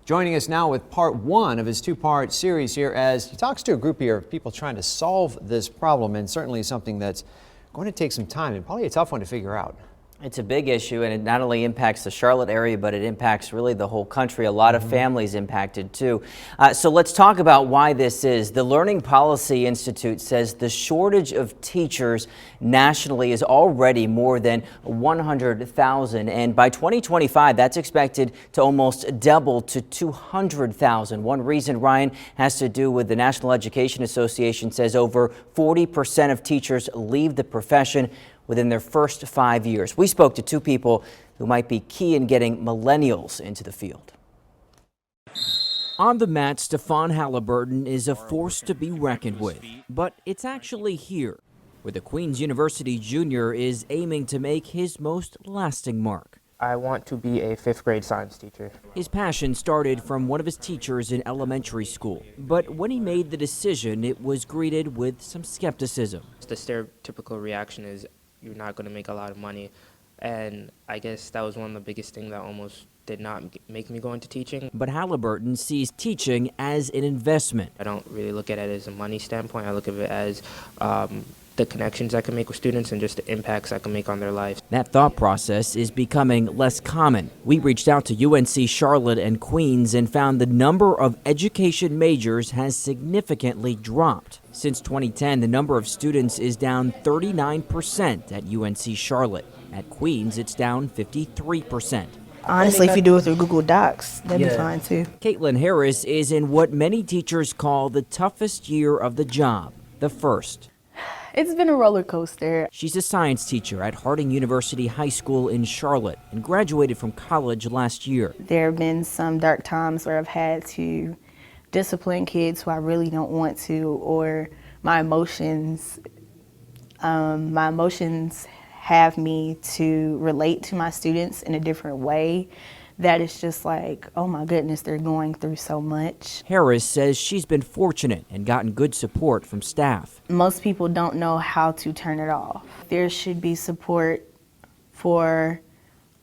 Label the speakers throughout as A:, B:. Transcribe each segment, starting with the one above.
A: Joining us now with part one of his two-part series here as he talks to a group here of people trying to solve this problem, and certainly something that's going to take some time and probably a tough one to figure out.
B: It's a big issue, and it not only impacts the Charlotte area, but it impacts really the whole country. A lot of families impacted too. So let's talk about why this is. The Learning Policy Institute says the shortage of teachers nationally is already more than 100,000, and by 2025 that's expected to almost double to 200,000. One reason, Ryan, has to do with the National Education Association says over 40% of teachers leave the profession within their first 5 years. We spoke to two people who might be key in getting millennials into the field. On the mat, Stefan Halliburton is a force to be reckoned with, but it's actually here, where the Queen's University junior is aiming to make his most lasting mark.
C: I want to be a 5th grade science teacher.
B: His passion started from one of his teachers in elementary school, but when he made the decision, it was greeted with some skepticism.
C: The stereotypical reaction is, you're not going to make a lot of money, and I guess that was one of the biggest things that almost did not make me go into teaching.
B: But Halliburton sees teaching as an investment.
C: I don't really look at it as a money standpoint. I look at it as the connections I can make with students and just the impacts I can make on their lives.
B: That thought process is becoming less common. We reached out to UNC Charlotte and Queens and found the number of education majors has significantly dropped. Since 2010, the number of students is down 39% at UNC Charlotte. At Queens, it's down 53%.
D: Honestly, if you do it through Google Docs, that'd be fine too.
B: Caitlin Harris is in what many teachers call the toughest year of the job, the first.
D: It's been a roller coaster.
B: She's a science teacher at Harding University High School in Charlotte and graduated from college last year.
D: There have been some dark times where I've had to discipline kids who I really don't want to, or my emotions have me to relate to my students in a different way. That is just like, oh my goodness, they're going through so much.
B: Harris says she's been fortunate and gotten good support from staff.
D: Most people don't know how to turn it off. There should be support for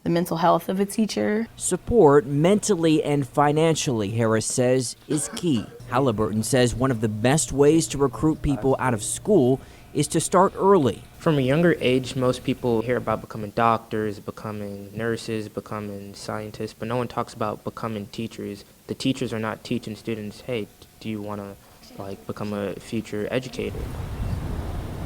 D: the mental health of a teacher.
B: Support mentally and financially, Harris says, is key. Halliburton says one of the best ways to recruit people out of school is to start early.
C: From a younger age, most people hear about becoming doctors, becoming nurses, becoming scientists, but no one talks about becoming teachers. The teachers are not teaching students, hey, do you want to become a future educator?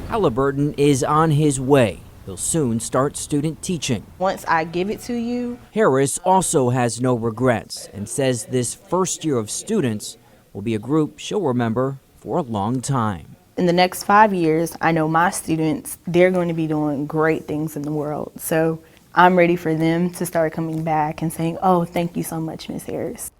B: Halliburton is on his way. He'll soon start student teaching.
D: Once I give it to you.
B: Harris also has no regrets and says this first year of students will be a group she'll remember for a long time.
D: In the next 5 years, I know my students, they're going to be doing great things in the world. So I'm ready for them to start coming back and saying, oh, thank you so much, Ms. Harris.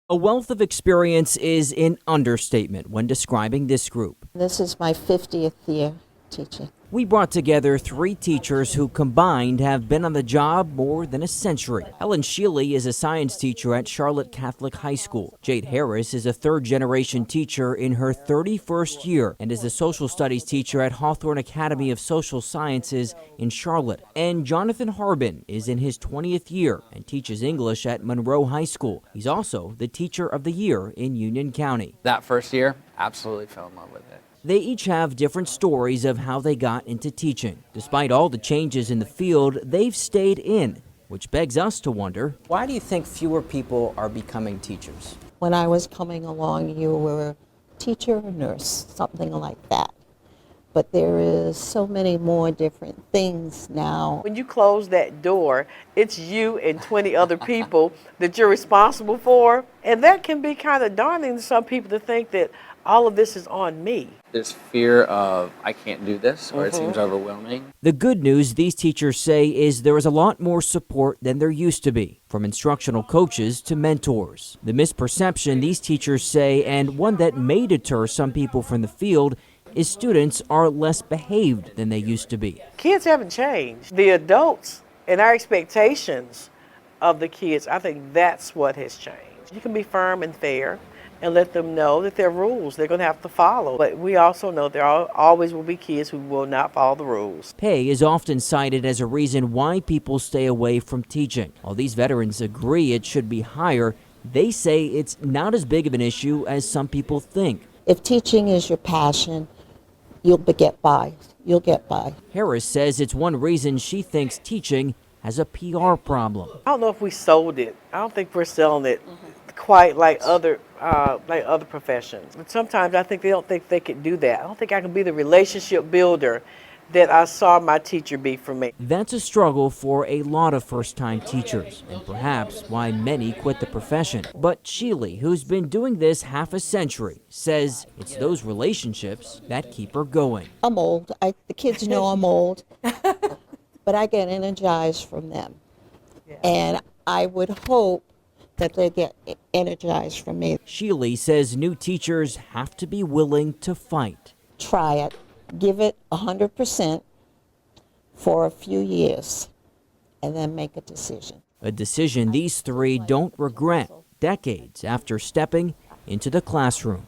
B: A wealth of experience is an understatement when describing this group.
E: This is my 50th year teaching.
B: We brought together 3 teachers who combined have been on the job more than a century. Ellen Shealy is a science teacher at Charlotte Catholic High School. Jade Harris is a third-generation teacher in her 31st year and is a social studies teacher at Hawthorne Academy of Social Sciences in Charlotte. And Jonathan Harbin is in his 20th year and teaches English at Monroe High School. He's also the Teacher of the Year in Union County.
F: That first year, absolutely fell in love with it.
B: They each have different stories of how they got into teaching. Despite all the changes in the field, they've stayed in, which begs us to wonder, why do you think fewer people are becoming teachers?
E: When I was coming along, you were a teacher or nurse, something like that. But there is so many more different things now.
G: When you close that door, it's you and 20 other people that you're responsible for. And that can be kind of daunting to some people to think that all of this is on me.
F: This fear of, I can't do this, or it seems overwhelming.
B: The good news, these teachers say, is there is a lot more support than there used to be, from instructional coaches to mentors. The misperception, these teachers say, and one that may deter some people from the field, is students are less behaved than they used to be.
G: Kids haven't changed. The adults and our expectations of the kids, I think that's what has changed. You can be firm and fair, and let them know that there are rules they're going to have to follow. But we also know there always will be kids who will not follow the rules.
H: Pay is often cited as a reason why people stay away from teaching. While these veterans agree it should be higher, they say it's not as big of an issue as some people think.
E: If teaching is your passion, you'll get by. You'll get by.
H: Harris says it's one reason she thinks teaching has a PR problem.
G: I don't know if we sold it. I don't think we're selling it quite like other professions. But sometimes I think they don't think they could do that. I don't think I can be the relationship builder that I saw my teacher be for me.
H: That's a struggle for a lot of first-time teachers, and perhaps why many quit the profession. But Sheely, who's been doing this half a century, says it's those relationships that keep her going.
E: I'm old. The kids know I'm old, but I get energized from them. And I would hope that they get energized from me.
H: Sheely says new teachers have to be willing to fight.
E: Try it. Give it 100% for a few years, and then make a decision.
H: A decision these three don't regret decades after stepping into the classroom.